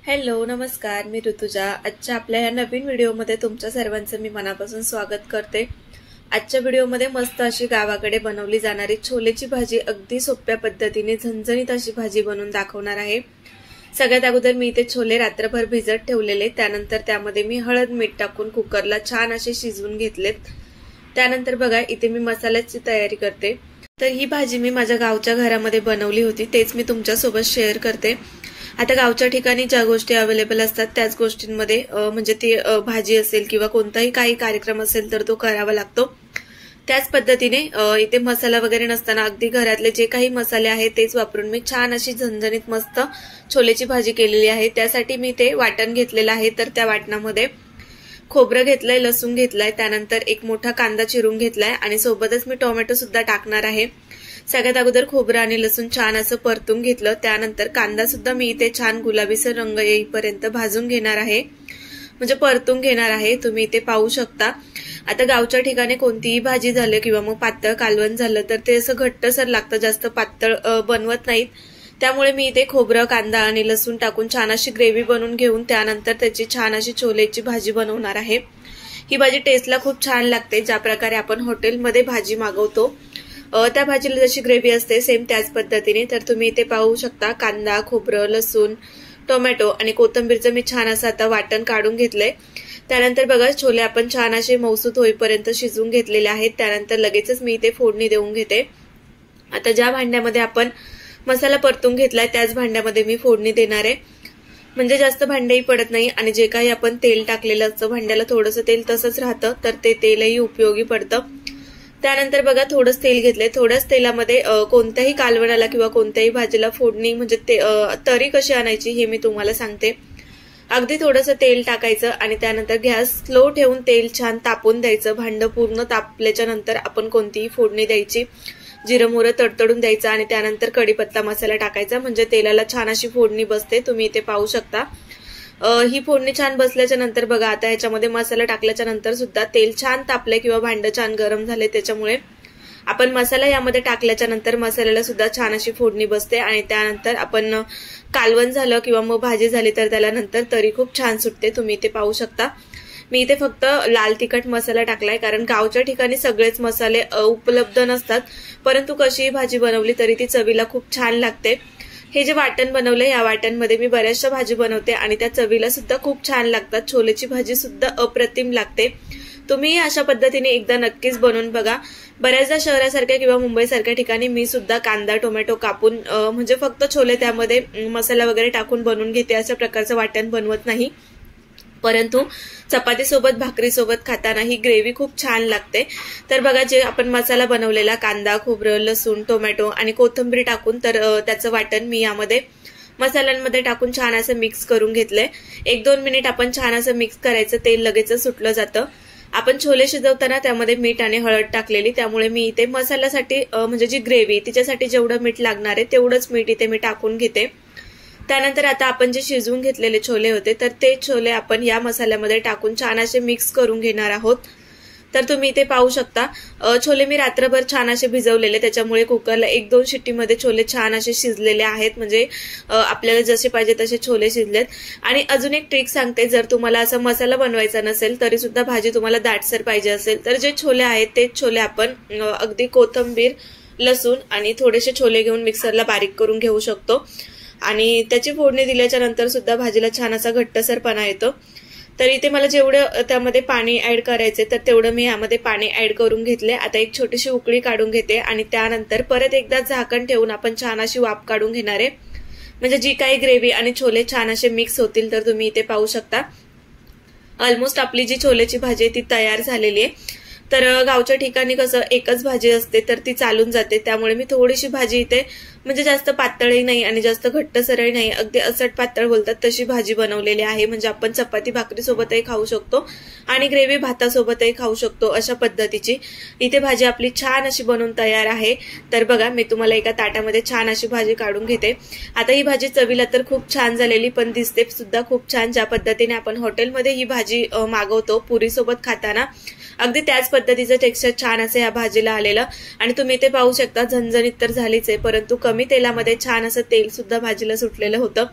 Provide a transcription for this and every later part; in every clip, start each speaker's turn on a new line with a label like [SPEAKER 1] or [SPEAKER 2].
[SPEAKER 1] Hello नमस्कार, मी ऋतुजा। आजच्या आपल्या या नवीन व्हिडिओमध्ये तुमच्या सर्वांचं मी मनापासून स्वागत करते। आजच्या व्हिडिओमध्ये मस्त अशी गावाकडे बनवली जाणारी छोलेची भाजी अगदी सोप्या पद्धतीने झणझणीत अशी भाजी बनवून दाखवणार आहे। सगळ्यात अगोदर मी इथे छोले रात्रभर भिजत ठेवलेले, त्यानंतर त्यामध्ये मी हळद मीठ टाकून कुकरला छान असे शिजवून घेतलेत। त्यानंतर बघा इथे मी मसाल्याची तयारी करते। तर ही भाजी मी माझ्या गावच्या घरामध्ये बनवली होती, तेच मी तुमच्या सोबत शेअर करते। आता गावच्या ठिकाणी ज्या गोष्टी अवेलेबल असतात त्याच गोष्टींमध्ये म्हणजे ती भाजी असेल किंवा कोणताही काही कार्यक्रम असेल तर तो करावा लागतो। त्याच पद्धतीने इथे मसाला वगैरे नसताना अगदी घरातले जे काही मसाले आहेत तेच वापरून मी छान अशी झणझणीत मस्त छोलेची भाजी केलेली आहे। त्यासाठी मी ते वाटण घेतलेलं आहे। तर त्या वाटणामध्ये खोबरं घेतलंय, लसूण घेतलाय, त्यानंतर एक मोठा कांदा चिरून घेतलाय आणि सोबतच मी टोमॅटो सुद्धा टाकणार आहे। सगळ्यात अगोदर खोबरं आणि लसूण छान असं परतून घेतलं, त्यानंतर कांदा सुद्धा मी इथे छान गुलाबीसर रंग येईपर्यंत भाजून घेणार आहे, म्हणजे परतून घेणार आहे। तुम्ही इथे पाहू शकता। आता गावच्या ठिकाणी कोणतीही भाजी झाली किंवा मग पातळ कालवण झालं तर ते असं घट्टसर लागतं, जास्त पातळ बनवत नाहीत। त्यामुळे मी इथे खोबरं, कांदा आणि लसूण टाकून छान अशी ग्रेव्ही बनवून घेऊन त्यानंतर त्याची छान अशी छोलेची भाजी बनवणार आहे। ही भाजी टेस्टला खूप छान लागते। ज्या प्रकारे आपण हॉटेलमध्ये भाजी मागवतो त्या भाजीला जशी ग्रेव्ही असते सेम त्याच पद्धतीने। तर तुम्ही इथे पाहू शकता कांदा, खोबरं, लसूण, टोमॅटो आणि कोथिंबीरचं मी छान असं आता वाटण काढून घेतलंय। त्यानंतर बघा छोले आपण छान असे मऊसूत होईपर्यंत शिजवून घेतलेले आहेत। त्यानंतर लगेचच मी इथे फोडणी देऊन घेते। आता ज्या भांड्यामध्ये आपण मसाला परतून घेतलाय त्याच भांड्यामध्ये मी फोडणी देणार आहे, म्हणजे जास्त भांडेही पडत नाही आणि जे काही आपण तेल टाकलेलं असतं भांड्याला थोडंसं तेल तसंच राहतं, तर ते तेलही उपयोगी पडतं। त्यानंतर बघा थोडंच तेल घेतलंय। थोड्याच तेलामध्ये कोणत्याही कालवणाला किंवा कोणत्याही भाजीला फोडणी म्हणजे तरी कशी आणायची हे मी तुम्हाला सांगते। अगदी थोडंसं तेल टाकायचं आणि त्यानंतर गॅस स्लो ठेवून तेल छान तापून द्यायचं। भांड पूर्ण तापल्याच्या नंतर आपण कोणतीही फोडणी द्यायची, जिरं मोहरी तडतडून द्यायचं आणि त्यानंतर कढीपत्ता मसाला टाकायचा, म्हणजे तेलाला छान अशी फोडणी बसते। तुम्ही इथे पाहू शकता। ही फोडणी छान बसल्याच्या नंतर बघा आता ह्याच्यामध्ये मसाला टाकल्याच्या नंतर सुद्धा तेल छान तापले किंवा भांड छान गरम झाले, त्याच्यामुळे आपण मसाला यामध्ये टाकल्याच्या नंतर मसाल्याला सुद्धा छान अशी फोडणी बसते आणि त्यानंतर आपण कालवण झालं किंवा मग भाजी झाली तर त्याला नंतर तरी खूप छान सुटते। तुम्ही इथे पाहू शकता। मी इथे फक्त लाल तिखट मसाला टाकलाय, कारण गावच्या ठिकाणी सगळेच मसाले उपलब्ध नसतात, परंतु कशीही भाजी बनवली तरी ती चवीला खूप छान लागते। हे जे वाटण बनवलंय या वाटणमध्ये मी बऱ्याचशा भाजी बनवते आणि त्या चवीला सुद्धा खूप छान लागतात। छोलेची भाजी सुद्धा अप्रतिम लागते। तुम्ही अशा पद्धतीने एकदा नक्कीच बनवून बघा। बऱ्याचदा शहरासारख्या किंवा मुंबईसारख्या ठिकाणी मी सुद्धा कांदा, टोमॅटो कापून म्हणजे फक्त छोले त्यामध्ये मसाला वगैरे टाकून बनवून घेते, अशा प्रकारचं वाटण बनवत नाही। परंतु चपाती सोबत, भाकरी सोबत खाताना ही ग्रेव्ही खूप छान लागते। तर बघा जे आपण मसाला बनवलेला कांदा, खोबरं, लसूण, टोमॅटो आणि कोथिंबीर टाकून तर त्याचं वाटण मी यामध्ये मसाल्यांमध्ये टाकून छान असं मिक्स करून घेतलंय। 1-2 मिनिट आपण छान असं मिक्स करायचं, तेल लगेच सुटलं जातं। आपण छोले शिजवताना त्यामध्ये मीठ आणि हळद टाकलेली, त्यामुळे मी इथे मसाल्यासाठी म्हणजे जी ग्रेव्ही तिच्यासाठी जेवढं मीठ लागणार आहे तेवढंच मीठ इथे मी टाकून घेते। त्यानंतर आता आपण जे शिजवून घेतलेले छोले होते तर ते छोले आपण या मसाल्यामध्ये टाकून छान असे मिक्स करून घेणार आहोत। तर तुम्ही इथे पाहू शकता छोले मी रात्रभर छान असे भिजवलेले, त्याच्यामुळे कुकरला 1-2 शिट्टीमध्ये छोले छान असे शिजलेले आहेत, म्हणजे आपल्याला जसे पाहिजे तसे छोले शिजलेत। आणि अजून एक ट्रिक सांगते, जर तुम्हाला असा मसाला बनवायचा नसेल तरी सुद्धा भाजी तुम्हाला दाटसर पाहिजे असेल तर जे छोले आहेत तेच छोले आपण अगदी कोथिंबीर, लसूण आणि थोडेसे छोले घेऊन मिक्सरला बारीक करून घेऊ शकतो आणि त्याची फोडणी दिल्याच्या नंतर सुद्धा भाजीला छान असा घट्टसरपणा येतो। तर इथे मला जेवढं त्यामध्ये पाणी ऍड करायचे तर तेवढं मी यामध्ये पाणी ऍड करून घेतले। आता एक छोटीशी उकळी काढून घेते आणि त्यानंतर परत एकदा झाकण ठेवून आपण छान अशी वाफ काढून घेणार आहे, म्हणजे जी काही ग्रेव्ही आणि छोले छान असे मिक्स होतील। तर तुम्ही इथे पाहू शकता ऑलमोस्ट आपली जी छोलेची भाजी आहे ती तयार झालेली आहे। तर गावच्या ठिकाणी कसं एकच भाजी असते तर ती चालून जाते, त्यामुळे मी थोडीशी भाजी इथे म्हणजे जास्त पातळही नाही आणि जास्त घट्टसरही नाही, अगदी असट पातळ बोलतात तशी भाजी बनवलेली आहे, म्हणजे आपण चपाती भाकरी सोबतही खाऊ शकतो आणि ग्रेव्ही भातासोबतही खाऊ शकतो अशा पद्धतीची इथे भाजी आपली छान अशी बनवून तयार आहे। तर बघा मी तुम्हाला एका ताटामध्ये छान अशी भाजी काढून घेते। आता ही भाजी चवीला तर खूप छान झालेली पण दिसते सुद्धा खूप छान। ज्या पद्धतीने आपण हॉटेलमध्ये ही भाजी मागवतो पुरी सोबत खाताना अगदी त्याच पद्धतीचं टेक्स्चर छान असं या भाजीला आलेलं आणि तुम्ही इथे पाहू शकता झणझणीत तर झालीच आहे, परंतु कमी तेलामध्ये छान असं तेल सुद्धा भाजीला सुटलेलं होतं।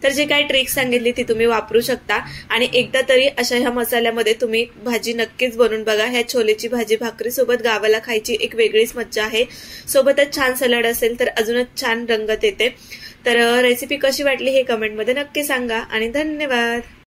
[SPEAKER 1] तर जे काही ट्रिक सांगितली ती तुम्ही वापरू शकता आणि एकदा तरी अशा ह्या मसाल्यामध्ये तुम्ही भाजी नक्कीच बनवून बघा। ह्या छोलेची भाजी भाकरी सोबत गावाला खायची एक वेगळीच मज्जा आहे। सोबतच छान सलाड असेल तर अजूनच छान रंगत येते। तर रेसिपी कशी वाटली हे कमेंटमध्ये नक्की सांगा आणि धन्यवाद।